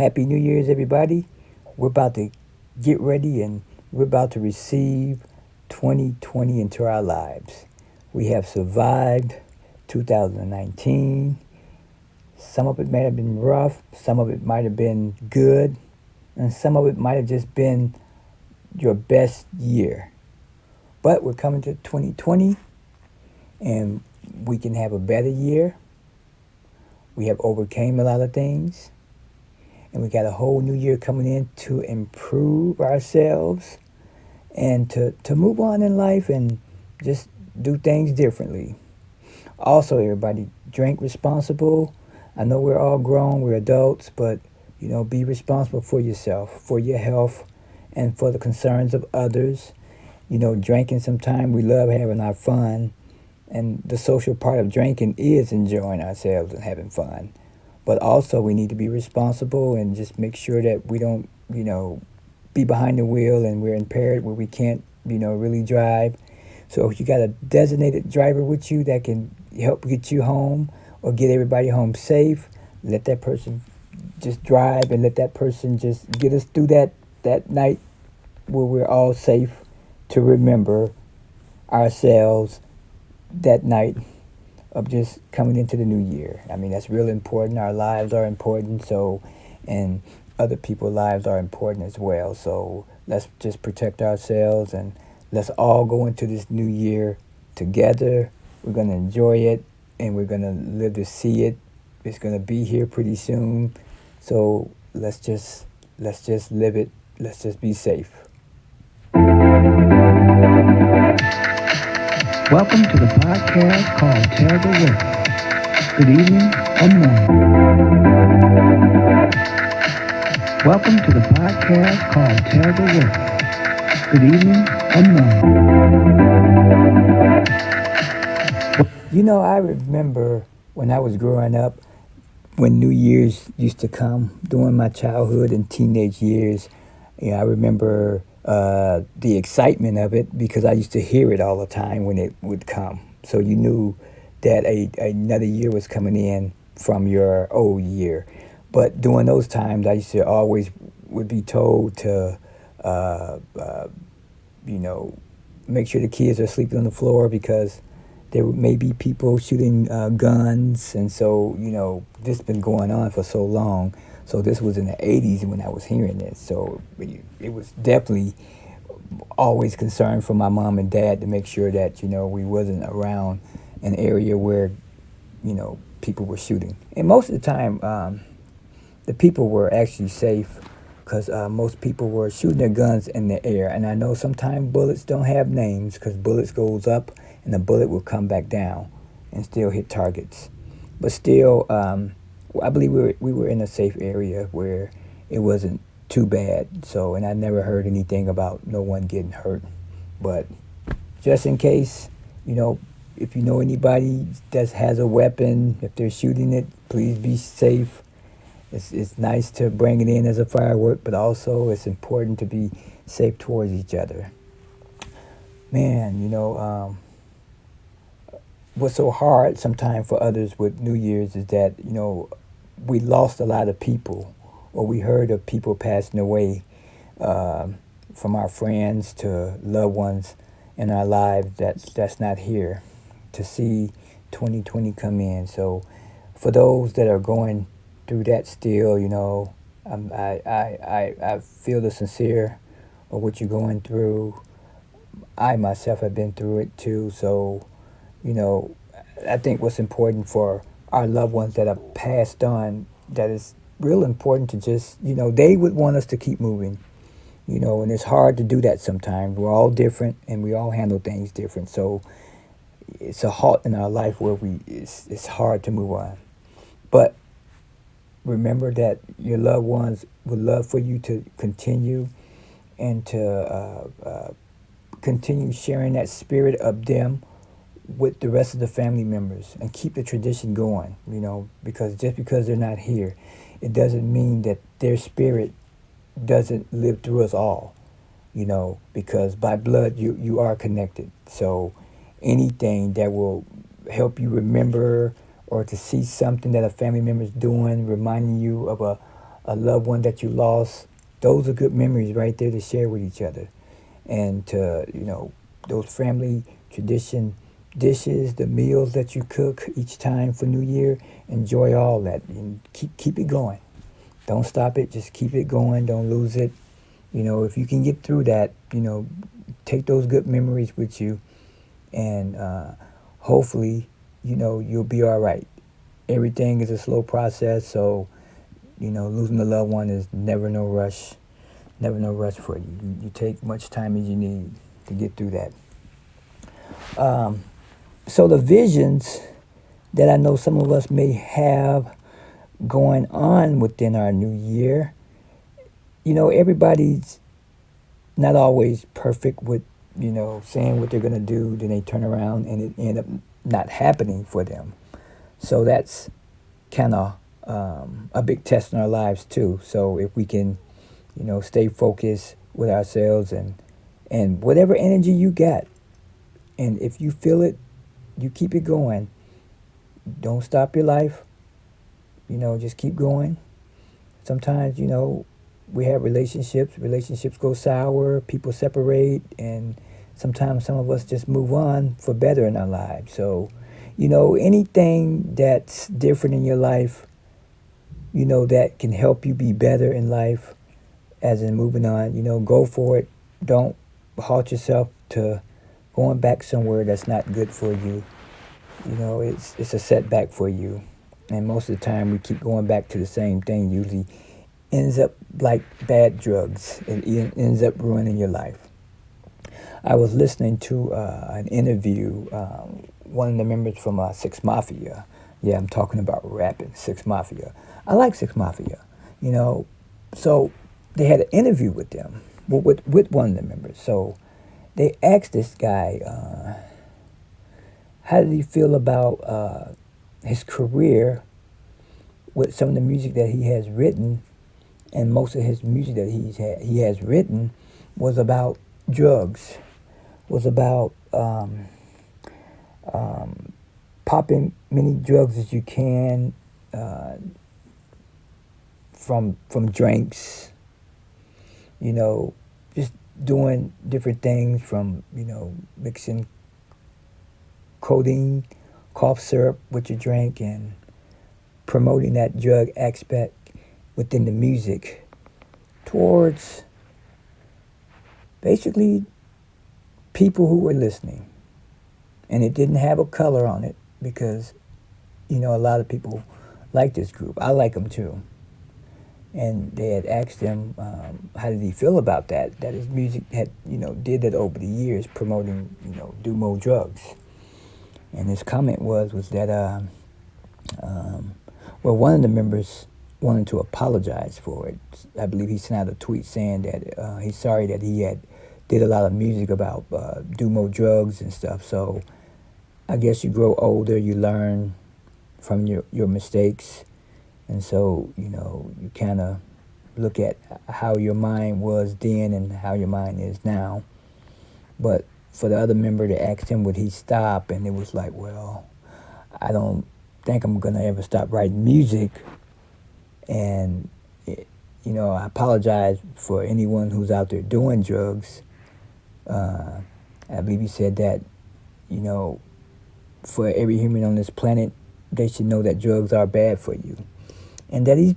Happy New Year's, everybody. We're about to get ready and we're about to receive 2020 into our lives. We have survived 2019. Some of it might have been rough, some of it might have been good, and some of it might have just been your best year. But we're coming to 2020 and we can have a better year. We have overcame a lot of things and we got a whole new year coming in to improve ourselves and to move on in life and just do things differently. Also, everybody, drink responsible. I know we're all grown, we're adults, but be responsible for yourself, for your health, and for the concerns of others. Drinking sometimes we love having our fun, and the social part of drinking is enjoying ourselves and having fun. But also, we need to be responsible and just make sure that we don't, be behind the wheel and we're impaired where we can't, really drive. So if you got a designated driver with you that can help get you home or get everybody home safe, let that person just drive and let that person just get us through that night where we're all safe to remember ourselves that night of just coming into the new year. I mean, that's really important. Our lives are important, and other people's lives are important as well. So let's just protect ourselves and let's all go into this new year together. We're going to enjoy it and we're going to live to see it. It's going to be here pretty soon. So let's just live it. Let's just be safe. Welcome to the podcast called Terrible Work. Good evening or morning. Welcome to the podcast called Terrible Work. Good evening or morning. I remember when I was growing up, when New Year's used to come during my childhood and teenage years. I remember the excitement of it because I used to hear it all the time when it would come. So you knew that another year was coming in from your old year. But during those times, I used to always would be told to, you know, make sure the kids are sleeping on the floor because there may be people shooting guns. And so, this has been going on for so long. So this was in the 80s when I was hearing this. So it was definitely always concerned for my mom and dad to make sure that, we wasn't around an area where, people were shooting. And most of the time, the people were actually safe because most people were shooting their guns in the air. And I know sometimes bullets don't have names because bullets goes up and the bullet will come back down and still hit targets. But still, I believe we were in a safe area where it wasn't too bad. So, and I never heard anything about no one getting hurt. But just in case, if you know anybody that has a weapon, if they're shooting it, please be safe. It's nice to bring it in as a firework, but also it's important to be safe towards each other. Man, what's so hard sometimes for others with New Year's is that, we lost a lot of people, or we heard of people passing away, from our friends to loved ones in our lives that's not here to see 2020 come in. So for those that are going through that still, I feel the sincere of what you're going through. I myself have been through it too. So, I think what's important for our loved ones that have passed on, that is real important to just, they would want us to keep moving, and it's hard to do that sometimes. We're all different and we all handle things different. So it's a halt in our life where it's hard to move on. But remember that your loved ones would love for you to continue and to continue sharing that spirit of them with the rest of the family members and keep the tradition going, because just because they're not here, it doesn't mean that their spirit doesn't live through us all, because by blood you are connected. So anything that will help you remember or to see something that a family member is doing, reminding you of a loved one that you lost. Those are good memories right there to share with each other, and to those family tradition dishes, the meals that you cook each time for New Year. Enjoy all that and keep it going. Don't stop it. Just keep it going. Don't lose it. If you can get through that, take those good memories with you, and hopefully, you'll be all right. Everything is a slow process, so losing a loved one is never no rush for you. You take much time as you need to get through that. So the visions that I know some of us may have going on within our new year, everybody's not always perfect with, saying what they're going to do, then they turn around and it end up not happening for them. So that's kind of a big test in our lives too. So if we can, stay focused with ourselves and whatever energy you got, and if you feel it, you keep it going. Don't stop your life. Just keep going. Sometimes, we have relationships. Relationships go sour. People separate, and sometimes some of us just move on for better in our lives. So, anything that's different in your life, that can help you be better in life, as in moving on, go for it. Don't halt yourself to going back somewhere that's not good for you. It's a setback for you. And most of the time, we keep going back to the same thing. Usually ends up like bad drugs. Ends up ruining your life. I was listening to an interview, one of the members from Six Mafia. Yeah, I'm talking about rapping, Six Mafia. I like Six Mafia, So they had an interview with them, with one of the members. So they asked this guy, how did he feel about his career with some of the music that he has written, and most of his music that he has written was about drugs, was about popping many drugs as you can, from drinks, just doing different things from mixing codeine, cough syrup with your drink, and promoting that drug aspect within the music towards basically people who were listening. And it didn't have a color on it because, a lot of people like this group. I like them too. And they had asked him, how did he feel about that? That his music had, did that over the years, promoting, do more drugs. And his comment was that, one of the members wanted to apologize for it. I believe he sent out a tweet saying that he's sorry that he had did a lot of music about do more drugs and stuff. So I guess you grow older, you learn from your mistakes. And so, you kind of look at how your mind was then and how your mind is now. But for the other member to ask him would he stop, and it was like, well, I don't think I'm going to ever stop writing music. And, I apologize for anyone who's out there doing drugs. I believe he said that, for every human on this planet, they should know that drugs are bad for you. And that he's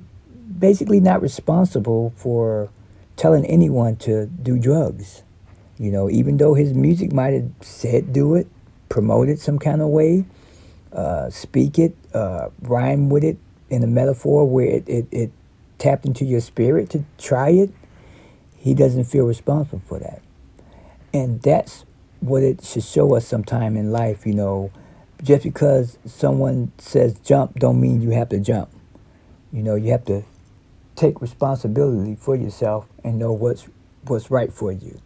basically not responsible for telling anyone to do drugs. Even though his music might have said do it, promote it some kind of way, speak it, rhyme with it in a metaphor where it tapped into your spirit to try it, he doesn't feel responsible for that. And that's what it should show us sometime in life, Just because someone says jump don't mean you have to jump. You have to take responsibility for yourself and know what's right for you.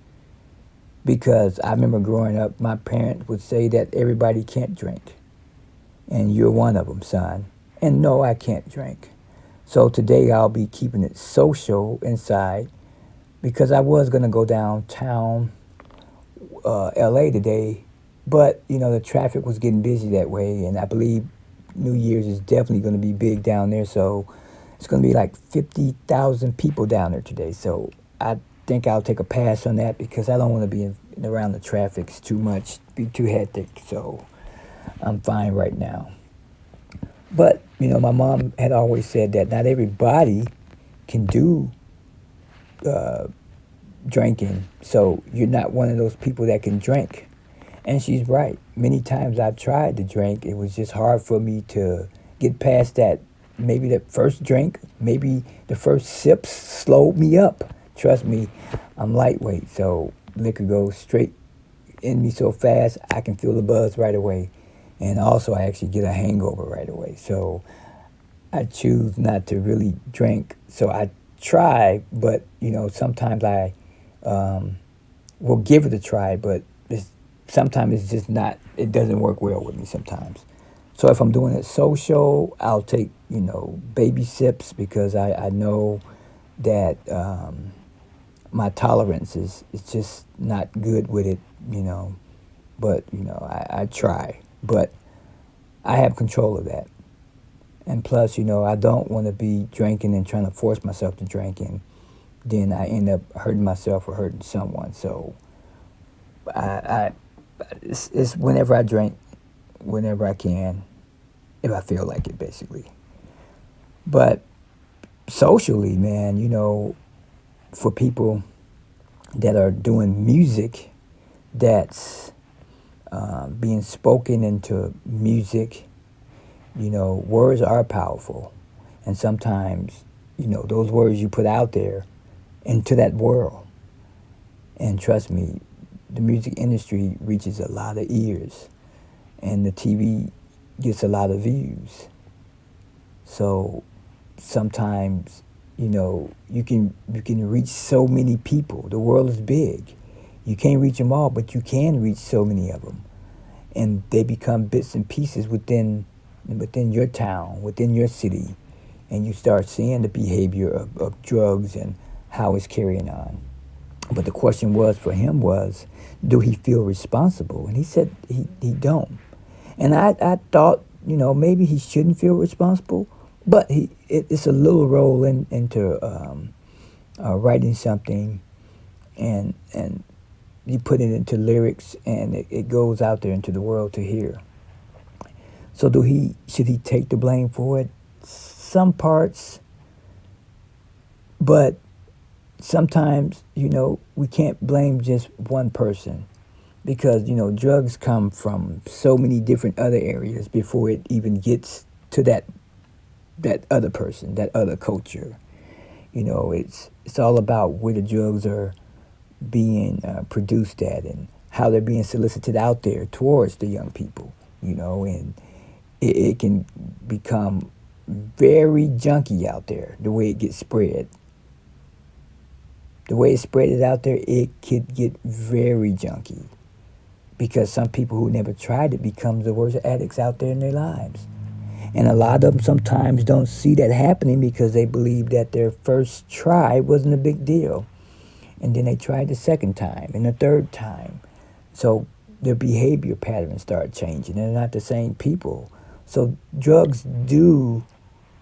Because I remember growing up, my parents would say that everybody can't drink. And you're one of them, son. And no, I can't drink. So today I'll be keeping it social inside, because I was going to go downtown LA today, but the traffic was getting busy that way, and I believe New Year's is definitely going to be big down there. So It's going to be like 50,000 people down there today. So I think I'll take a pass on that because I don't want to be around the traffic. It's too much, be too hectic. So I'm fine right now. But, you know, my mom had always said that not everybody can do drinking. So you're not one of those people that can drink. And she's right. Many times I've tried to drink. It was just hard for me to get past that. Maybe the first drink, maybe the first sips slowed me up. Trust me, I'm lightweight. So liquor goes straight in me so fast, I can feel the buzz right away. And also, I actually get a hangover right away. So I choose not to really drink. So I try, but, you know, sometimes I will give it a try, but sometimes it's just not, it doesn't work well with me sometimes. So if I'm doing it social, I'll take, you know, baby sips because I know that my tolerance is just not good with it, you know. But, you know, I try. But I have control of that. And plus, you know, I don't want to be drinking and trying to force myself to drink, and then I end up hurting myself or hurting someone. So I it's whenever I drink, whenever I can, if I feel like it, basically. But socially, man, you know, for people that are doing music that's being spoken into music, you know, words are powerful. And sometimes, you know, those words you put out there into that world. And trust me, the music industry reaches a lot of ears, and the TV gets a lot of views. So sometimes, you know, you can reach so many people. The world is big. You can't reach them all, but you can reach so many of them, and they become bits and pieces within your town, within your city, and you start seeing the behavior of drugs and how it's carrying on. But the question was for him was, do he feel responsible? And he said he don't. And I thought, you know, maybe he shouldn't feel responsible, but it's a little role into writing something, and you put it into lyrics, and it goes out there into the world to hear. So should he take the blame for it? Some parts, but sometimes, you know, we can't blame just one person because, you know, drugs come from so many different other areas before it even gets to that other person, that other culture. You know, it's all about where the drugs are being produced at and how they're being solicited out there towards the young people, you know, and it can become very junky out there, the way it gets spread. The way it's spread out there, it could get very junky because some people who never tried it become the worst addicts out there in their lives. And a lot of them sometimes don't see that happening because they believe that their first try wasn't a big deal. And then they tried the second time and the third time. So their behavior patterns start changing. They're not the same people. So drugs do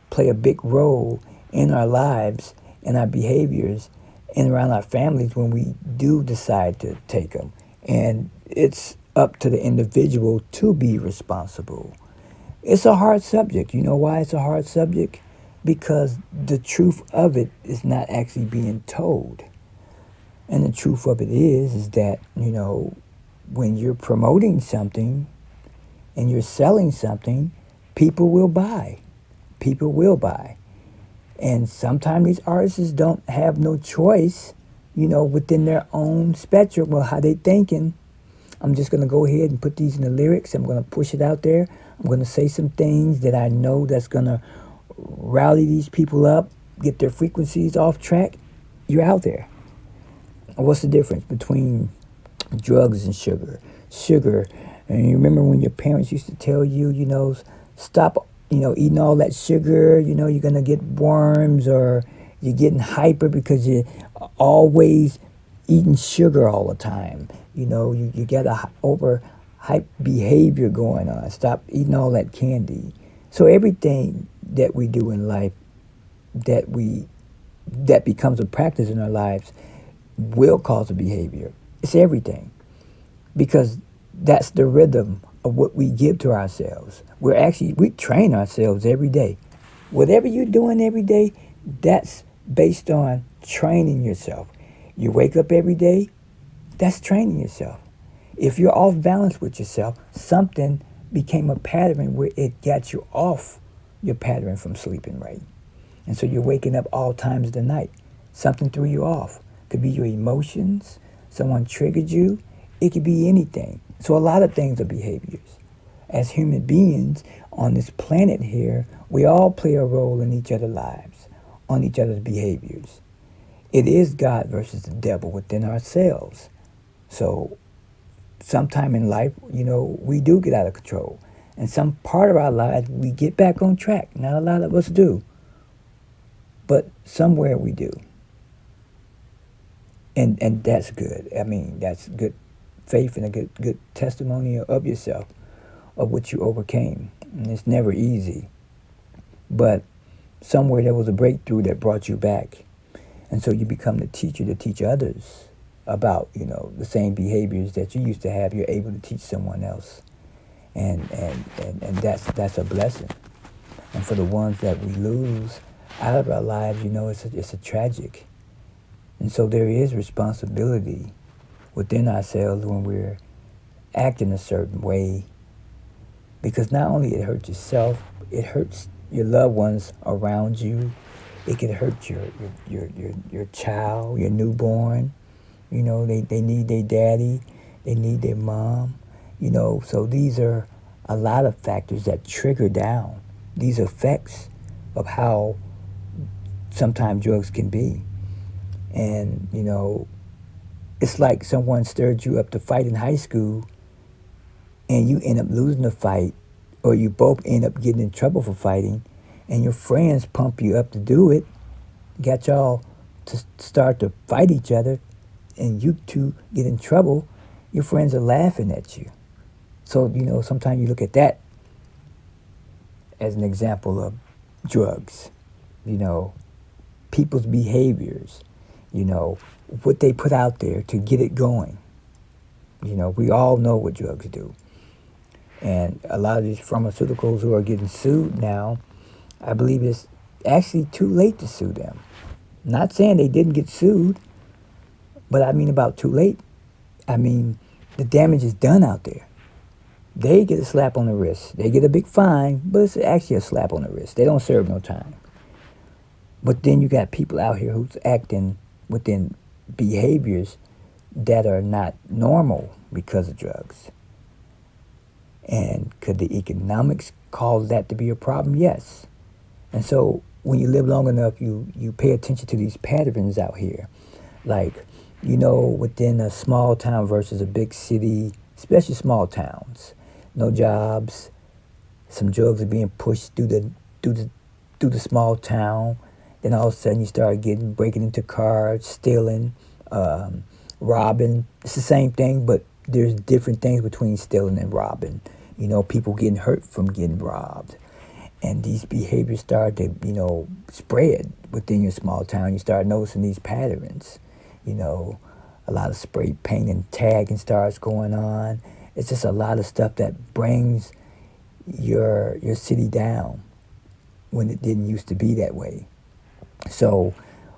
play a big role in our lives and our behaviors and around our families when we do decide to take them. And it's up to the individual to be responsible. It's a hard subject. You know why it's a hard subject? Because the truth of it is not actually being told. And the truth of it is that, you know, when you're promoting something and you're selling something, people will buy. People will buy. And sometimes these artists don't have no choice, you know, within their own spectrum. Well, how they thinking, I'm just going to go ahead and put these in the lyrics. I'm going to push it out there. I'm going to say some things that I know that's going to rally these people up, get their frequencies off track. You're out there. What's the difference between drugs and sugar? Sugar, and you remember when your parents used to tell you, you know, stop, you know, eating all that sugar, you know, you're going to get worms, or you're getting hyper because you're always eating sugar all the time. You know, you get a over hype behavior going on. Stop eating all that candy. So everything that we do in life that becomes a practice in our lives will cause a behavior. It's everything, because that's the rhythm of what we give to ourselves. We train ourselves every day. Whatever you're doing every day, that's based on training yourself. You wake up every day, that's training yourself. If you're off balance with yourself, something became a pattern where it got you off your pattern from sleeping right. And so you're waking up all times of the night. Something threw you off. Could be your emotions, someone triggered you, it could be anything. So a lot of things are behaviors. As human beings on this planet here, we all play a role in each other's lives, on each other's behaviors. It is God versus the devil within ourselves. So sometime in life, we do get out of control. And some part of our lives, we get back on track. Not a lot of us do, but somewhere we do. And that's good. I mean, that's good faith and a good testimony of yourself, of what you overcame. And it's never easy. But somewhere there was a breakthrough that brought you back. And so you become the teacher to teach others about, the same behaviors that you used to have. You're able to teach someone else. And that's a blessing. And for the ones that we lose out of our lives, it's a tragic. And so there is responsibility within ourselves when we're acting a certain way, because not only it hurts yourself, it hurts your loved ones around you. It can hurt your child, your newborn. They need their daddy, they need their mom. So these are a lot of factors that trigger down these effects of how sometimes drugs can be. And, it's like someone stirred you up to fight in high school and you end up losing the fight, or you both end up getting in trouble for fighting, and your friends pump you up to do it, got y'all to start to fight each other, and you two get in trouble, your friends are laughing at you. So, sometimes you look at that as an example of drugs, people's behaviors, what they put out there to get it going. We all know what drugs do. And a lot of these pharmaceuticals who are getting sued now, I believe it's actually too late to sue them. Not saying they didn't get sued, but I mean about too late. I mean, the damage is done out there. They get a slap on the wrist. They get a big fine, but it's actually a slap on the wrist. They don't serve no time. But then you got people out here who's acting within behaviors that are not normal because of drugs. And could the economics cause that to be a problem? Yes. And so when you live long enough, you pay attention to these patterns out here. Like, within a small town versus a big city, especially small towns, no jobs, some drugs are being pushed through the small town. Then all of a sudden you start breaking into cars, stealing, robbing. It's the same thing, but there's different things between stealing and robbing. People getting hurt from getting robbed. And these behaviors start to, spread within your small town. You start noticing these patterns. A lot of spray paint and tagging starts going on. It's just a lot of stuff that brings your city down when it didn't used to be that way. So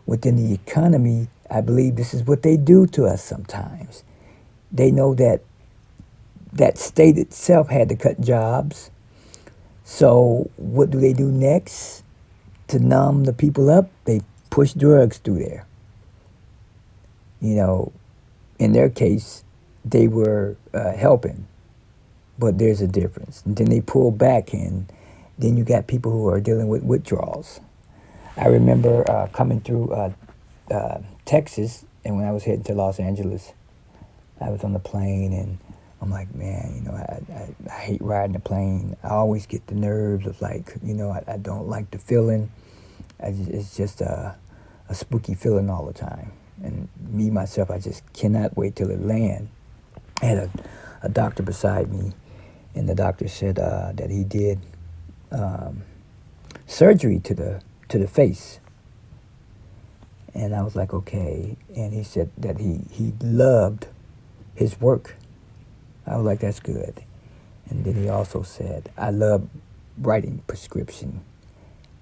within the economy, I believe this is what they do to us sometimes. They know that state itself had to cut jobs. So what do they do next? To numb the people up, they push drugs through there. In their case, they were helping, but there's a difference. And then they pull back, and then you got people who are dealing with withdrawals. I remember coming through Texas, and when I was heading to Los Angeles, I was on the plane, and I'm like, man, I hate riding the plane. I always get the nerves of I don't like the feeling. It's just a spooky feeling all the time. And me, myself, I just cannot wait till it lands. I had a doctor beside me, and the doctor said that he did surgery to the face, And I was like, okay. And he said that he loved his work. I was like, that's good. And then he also said, I love writing prescription.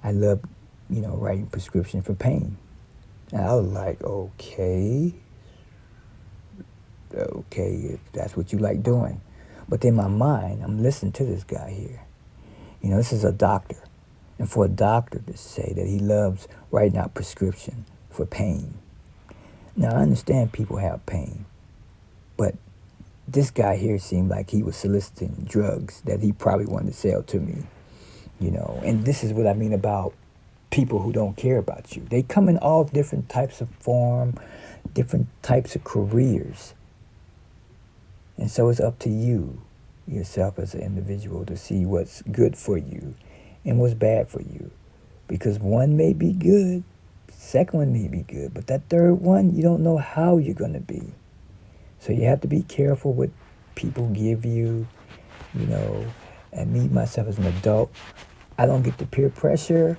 I love, writing prescription for pain. And I was like, okay, if that's what you like doing. But in my mind, I'm listening to this guy here. This is a doctor. And for a doctor to say that he loves writing out prescription for pain. Now, I understand people have pain, but this guy here seemed like he was soliciting drugs that he probably wanted to sell to me, And this is what I mean about people who don't care about you. They come in all different types of form, different types of careers. And so it's up to you, yourself as an individual, to see what's good for you and what's bad for you. Because one may be good, second one may be good, but that third one, you don't know how you're going to be. So you have to be careful what people give you, and me, myself as an adult, I don't get the peer pressure.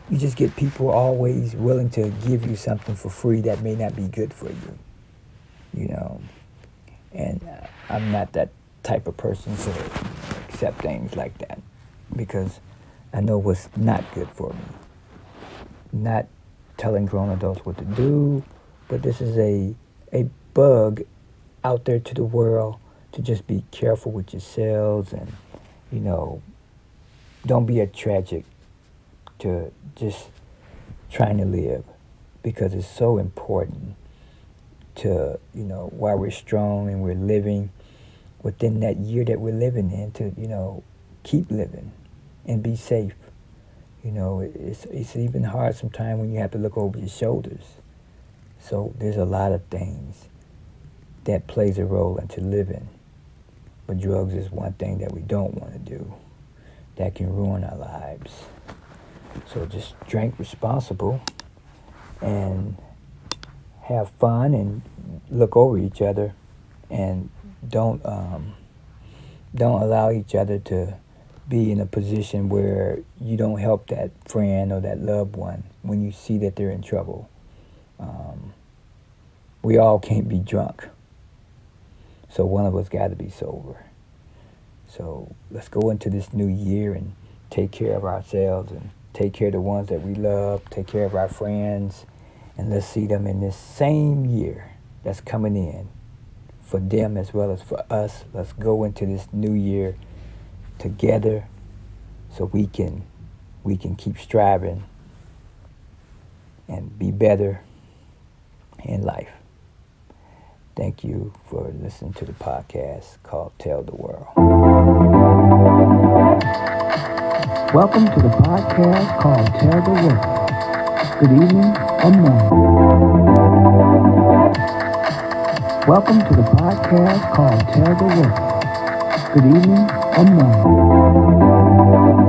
You just get people always willing to give you something for free that may not be good for you, And I'm not that type of person to accept things like that because I know what's not good for me. Not telling grown adults what to do, but this is a bug out there to the world to just be careful with yourselves and, don't be a tragic to just trying to live because it's so important to, while we're strong and we're living within that year that we're living in to, keep living and be safe. It's even hard sometimes when you have to look over your shoulders. So there's a lot of things that plays a role into living. But drugs is one thing that we don't want to do that can ruin our lives. So just drink responsible and have fun and look over each other and don't allow each other to be in a position where you don't help that friend or that loved one when you see that they're in trouble. We all can't be drunk. So one of us got to be sober. So let's go into this new year and take care of ourselves and take care of the ones that we love, take care of our friends, and let's see them in this same year that's coming in for them as well as for us. Let's go into this new year together so we can keep striving and be better in life. Thank you for listening to the podcast called Tell the World. Welcome to the podcast called Tell the World. Good evening or morning. Welcome to the podcast called Tell the World. Good evening or morning.